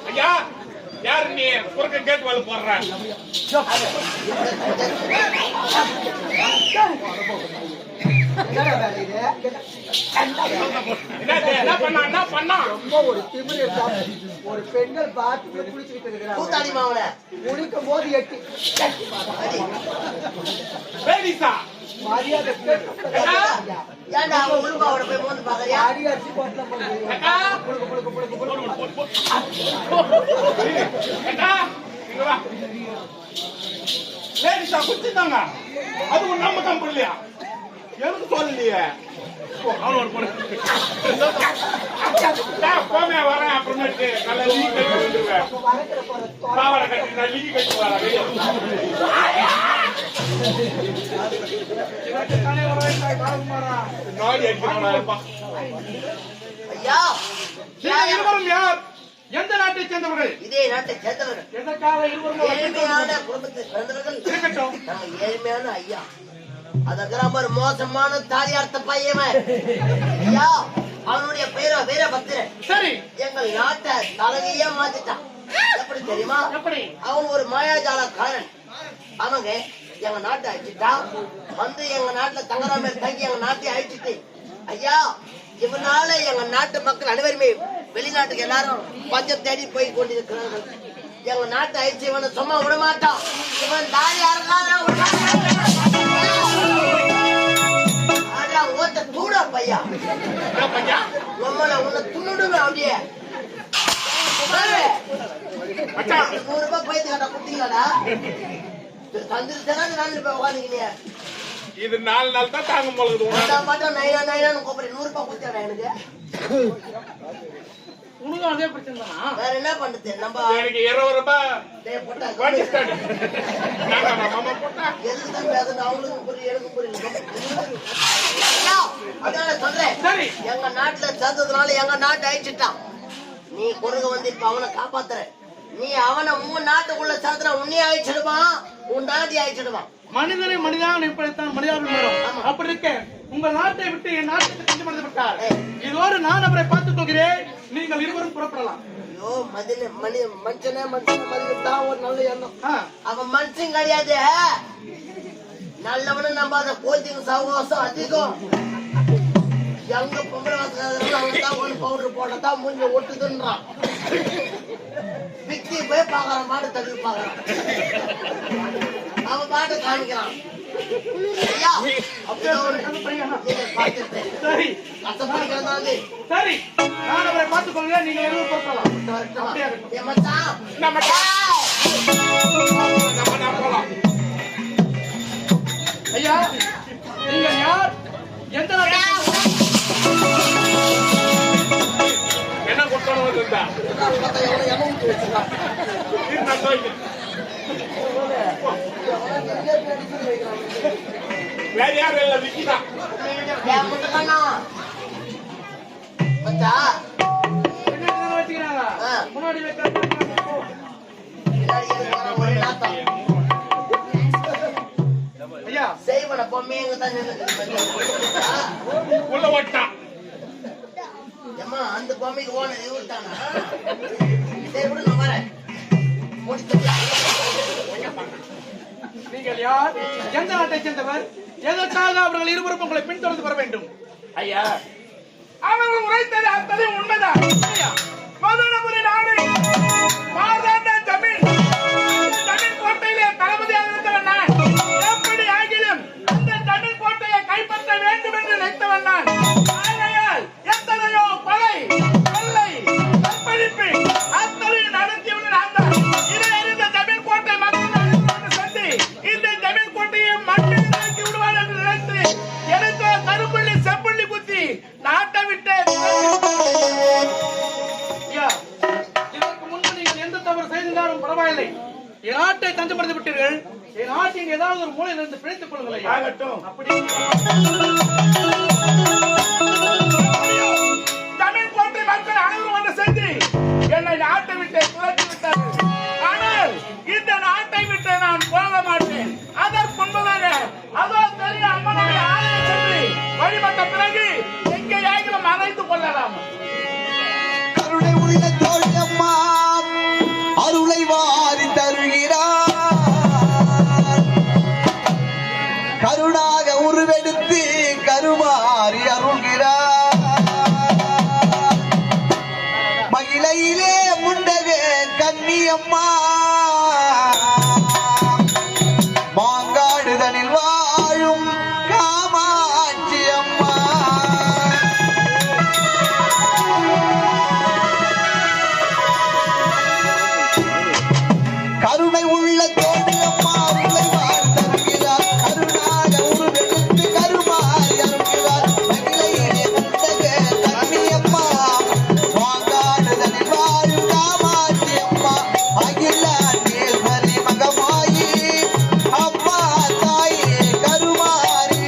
ஐயா யாரு நீ குறுக்க கேட்டு வந்து போடுற என்ன பண்ணா ஒரு திமிரு ஒரு பெண்கள் பாத்ரூம்ல குளிச்சுக்கிட்டு இருக்கிறாங்க. குளிக்கும் போது எட்டி மரியாதை அடியாச்சு குடிச்சிருந்தாங்க. அது ஒரு நம்ம கம்பெனியா எனக்கு சொல்லலையே. போமே வரேன் அப்புறமேட்டு நல்ல லீ கட்டி வந்துருவேன். பாவாடை கட்டி லீ கட்டி வரேன். நாடி அடிக்கிறோம். யார் எந்த நாட்டை சேர்ந்தவர்கள்? இதே நாட்டை சேர்ந்தவர்கள். எதற்காக இருவரும் ஏழ்மையான குடும்பத்தை சேர்ந்தவர்கள் இருக்கட்டும். நம்ம ஏழ்மையான ஐயா அதற்கு மோசமான தாலியார்த்த பையன் ஐயா. அவனுடைய பெயரோ வீரபத்திரன். சரி, எங்கள் நாட்டை தலைவியே மாத்திட்டான். எப்படி தெரியுமா? எப்படி? அவன் ஒரு மாயாஜாலக்காரன். அவங்க எங்க நாட்டை அழிச்சுட்டான். வந்து எங்க நாட்டுல தங்கராம தங்கி எங்க நாட்டை அழிச்சுட்டு ஐயா இவனால எங்க நாட்டு மக்கள் அனைவருமே வெளிநாட்டுக்கு எல்லாரும் பஞ்சம் தேடி போய் கொண்டிருக்கிறார்கள். எங்க நாட்டை அழிச்சு இவனை சும்மா விட மாட்டான். இவன் தாலியாரெல்லாம் ஓட்ட தூடா பையா உன்னை துணுடுவேன். அப்படியே 100 ரூபாய் பைத்து கட்டா குடுத்தீங்களாடா? தந்துருச்சா நான் உட்காந்துக்கினே இது 4 நாள் தான் தாங்க போகுது. மட்டும் நைனா நைனான்னு கூப்பிடு. 100 ரூபாய் கொடுத்தா எனக்கு உனக்கு அதே பிரச்சனை தானா? வேற என்ன பண்றது? நம்ம எனக்கு 20 ரூபாய் போட்டா எதுக்கு தான் பேசணும்? அவங்களுக்கும் புரியும் எனக்கும் புரியும். அதனால சொல்றேன், எங்க நாட்டுல சேர்ந்ததுனால எங்க நாட்டை அழிச்சுட்டான். நீ குறுக வந்து இப்ப அவனை காப்பாத்துற. நீ அவனை உன் நாட்டுக்குள்ள சேர்த்துற உன்னையே அழிச்சிடுவான், உன் நாட்டையே அழிச்சிடுவான். மனிதனை மனிதாக நினைப்பதைத்தான் மனிதாபிமானம். அப்படி இருக்க உங்கள் நாட்டை விட்டு என் நாட்டுக்கு சென்று மனித விட்டார். இதோடு நான் அவரை பார்த்துக் கொள்கிறேன். நீங்கள் இருவரும் புறப்படலாம். ஐயோ மனுஷனே மனிதன் ஒரு நல்ல எண்ணம். அவன் மனுஷன் கிடையாது. நல்லவனு நம்ம அதை கோச்சிங் சகவாசம் அதிகம். எங்க பொம்பளை அவன் ஒரு பவுடர் போட்டதான் மூஞ்சி ஒட்டுதுன்றான். விக்கி போய் பாக்குறான், மாடு தள்ளி பாக்குறான். அவன் பாட்டு காமிக்கிறான். சரி, நான் அவரை பார்த்துக் கொள்கிறேன். நீங்க எதுவும் போட்டலாம். ஐயா நீங்கள் யார்? எந்த என்ன கொடுத்தோம்? வேற யாரும் இல்ல, விக்கிதான். முன்னாடி ஐயா செய்வன பொம்மையங்க தான் உள்ள ஓட்டான். ஏமா அந்த பொம்மைக்கு ஓன இவர்தானா? சரி விடு, நான் வரேன். நீங்கள் யார்? எந்த நாட்டை சேர்ந்தவர்? எதற்காக அவர்கள் இருவரும் உங்களை பின்தொடர்ந்து வர வேண்டும்? ஐயா அவர்கள் உரைத்தது அத்தனை உண்மைதான். மதுரபுரி நாடு மார்தாண்ட ஜமீன் கோட்டையிலே தளபதியாக இருந்தவன் நான். எப்படி ஆகிலும் அந்த ஜமீன் கோட்டையை கைப்பற்ற வேண்டும் என்று நினைத்தவன் நான். ஆகையால் எத்தனையோ கொலை கொள்ளை கற்பழிப்பு அத்தனை நடத்தியவன் நான் தான். இதை அறிந்த ஜமீன் கோட்டை மக்கள் சொல்லி இந்த ஜமீன் கோட்டையை மண்ணில் நிறுத்தி விடுவார் என்று நினைத்து எனக்கு கருப்புள்ளி செப்புள்ளி குத்தி நாட்டை விட்டு இதற்கு முன்பு நீங்கள் எந்த தவறு செய்திருந்தாலும் பரவாயில்லை. என் நாட்டை தஞ்சமடைந்து விட்டீர்கள். என் நாட்டின் ஏதாவது ஒரு மூலையில் இருந்து பிழைத்துக் கொள்ளுங்கள். அப்படி தமிழ் கோட்டை மக்கள் அனைவரும் ஒன்று செஞ்சு என்னை நாட்டை விட்டு துரத்தி விட்டார்கள். ஆனால் இந்த நாட்டை விட்டு நான் போக மாட்டேன். அதற்கு முன்பதாக அதோ பெரிய அம்மனுடைய ஆலயம் சென்று வழிபட்ட பிறகு கருமாறி அருள்கிறார் மகிழையிலே முண்டக கன்னியம்மா மாங்காடுதனில் வாழும் காமாட்சி அம்மா கருணை உள்ள தோடு அம்மா உங்களை வாழ்த்தருகிறார் கருணாக உருவெடுத்து கருமாறி அருள்கிறார் மகிழையிலே முண்டக கன்னியம்மா மாங்காடுதனில் வாழும் காமாட்சி அம்மா அகிலாண்டேஸ்வரி மகமாயி அம்மா தாயே கருமாறி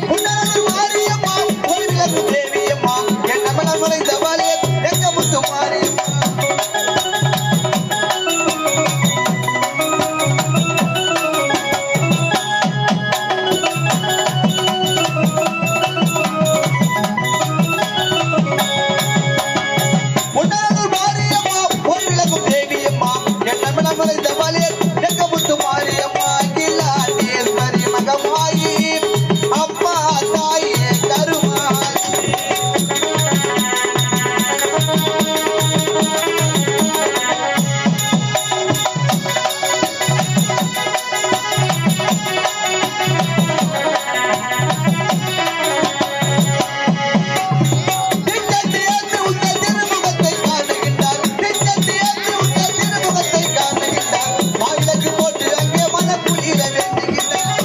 முன்னாள் மாரியம்மா கோவிலகு தேவியம்மா என் அமலமலை தபாலே எங்கமுத்து மாரியம்மா முன்னாள் மாரியம்மா கோவிலகு தேவியம்மா என் அமலமலை தபாலே எங்கமுத்து மாரியம்மா அகிலாண்டேஸ்வரி மகமாயி அம்மா தாயே கருமாரி திட்டத்தியேற்று உங்கள் திருமுகத்தை காணுகின்றார் திட்டத்தியேற்று உங்கள் திருமுகத்தை காணுகின்றார் மாவிளக்கு போட்டு அங்கே மனக்குளிர வேண்டுகின்றார்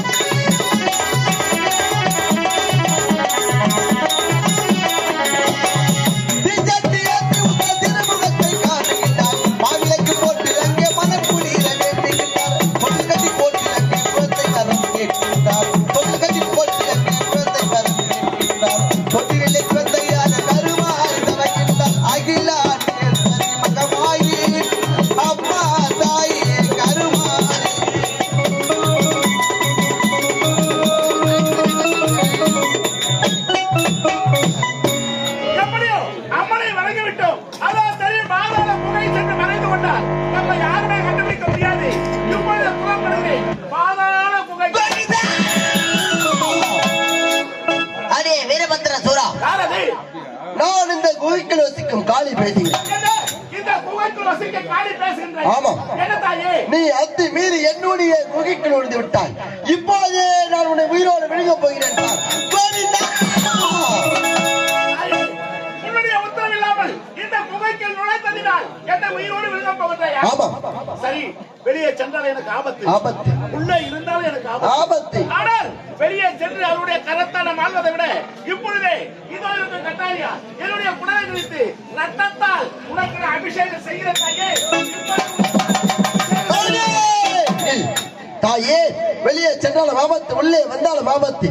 திட்டத்தியேற்று உங்கள் திருமுகத்தை காணுகின்றார் மாவிளக்கு போட்டு அங்கே மனக்குளிர வேண்டுகின்றார் பொட்டு கட்டி போட்டு அங்கே குழந்தை கரம் கேட்கின்றார் பொட்டு கட்டி போட்டு அங்கே குழந்தை கரம் கேட்கின்றார் தொட்டிலே குழந்தையான கருமாறி தவக்கின்றார் அகிலாண்டேஸ்வரி மகமாயி அம்மா தாயே கருமாறி எப்படியோ அம்மனை வணங்கி விட்டோம் அதான் தெரியும் பாதாள குகை சென்று மறைந்து கொண்டார் நம்ம யாருமே கண்டுபிடிக்க முடியாது இப்பொழுது புறப்படுகிறேன் பாதாள குகை அடே வீரபத்திர சூரா யார் அது? நான் இந்த குகைக்குள் வசிக்கும் காளி பேசுகிறேன் என்ன? இந்த குகைக்கு ரசிக்க காளி பேசுகின்ற ஆமாம். என்ன தாயே நீ அத்து மீறி என்னுடைய குகைக்குள் நுழைந்து விட்டாய் இப்போதே நான் உன்னை உயிரோடு விழுங்கப் போகிறேன் பார். கோவிந்தா! தாயே, உன்னுடைய உத்தரவில்லாமல் இந்த குகைக்குள் நுழைத்ததினால் என்ன உயிரோடு விழுங்க போகின்றாயா ஆமாம் சரி வெளியே சென்றால் எனக்கு ஆபத்து ஆபத்து உள்ளே இருந்தாலும் எனக்கு ஆபத்து ஆபத்து ஆனால் வெளியே சென்று அவருடைய கரத்தான மாள்வதை விட இப்பொழுதே இதோ இருக்க கட்டாரியா என்னுடைய குடலை குறித்து ரத்தத்தால் உனக்கு நான் அபிஷேகம் செய்கிற தாயே தாயே! தாயே வெளியே சென்றாலும் ஆபத்து உள்ளே வந்தாலும் ஆபத்து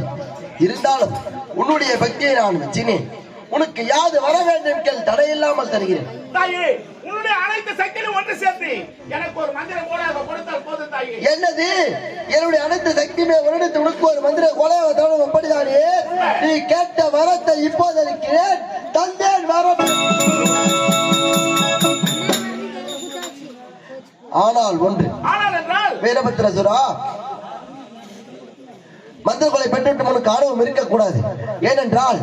இருந்தாலும் உன்னுடைய பக்தியை நான் வச்சினேன் உனக்கு யாது வர வேண்டும் கேள் தடையில்லாமல் தருகிறேன் தாயே உன்னுடைய அனைத்து சக்தியிலும் ஒன்று சேர்த்து எனக்கு ஒரு மந்திரம் கூட கொடுத்தால் போதும் தாயே என்னது என்னுடைய அனைத்து சக்தியுமே வருடத்து உனக்கு ஒரு மந்திர கொலையாக தவறும் அப்படித்தானே நீ கேட்ட வரத்தை இப்போது இருக்கிறேன் தந்தேன் வரம் ஆனால் ஒன்று ஆனால் என்றால் வீரபத்திரசுரா மந்திர கொலை பெற்றுவிட்டு உனக்கு ஆர்வம் இருக்கக்கூடாது ஏனென்றால்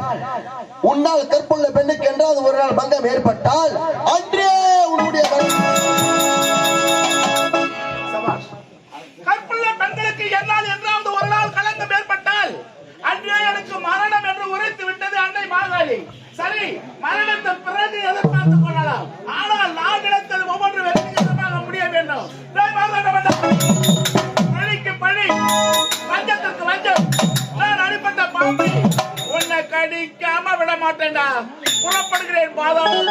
உன்னால் கற்புள்ள பெண்ணுக்கு என்றால் ஒரு நாள் பங்கம் ஏற்பட்டால் அன்றே உன்னுடைய சபாஷ். கற்புள்ள பெண்களுக்கு என்னால் என்றாவது ஒரு நாள் கலங்கம் ஏற்பட்டால் அன்றே எனக்கு மரணம் என்று உரைத்து விட்டது அன்னை மாகாளி சரி மரணத்தின் பிறகு எதிர்பார்த்துக் கொள்ளலாம் ஆனால் நான் நினைத்தது ஒவ்வொன்று வெற்றிகரமாக முடிய வேண்டும் டேய் மாகாண மன்னர், பழிக்கு பழி வஞ்சத்திற்கு வஞ்சம் நான் அடிப்பட்ட பாம்பு உன்னை கடிக்காம விட மாட்டேன்டா புறப்படுகிறேன் பாதாள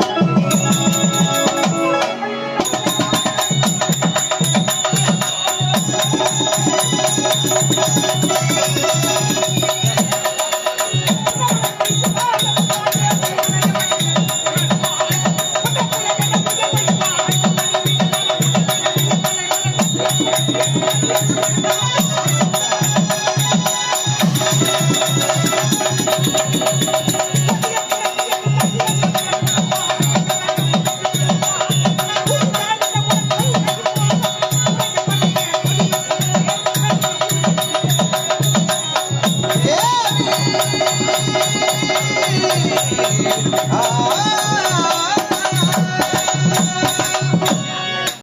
ஆ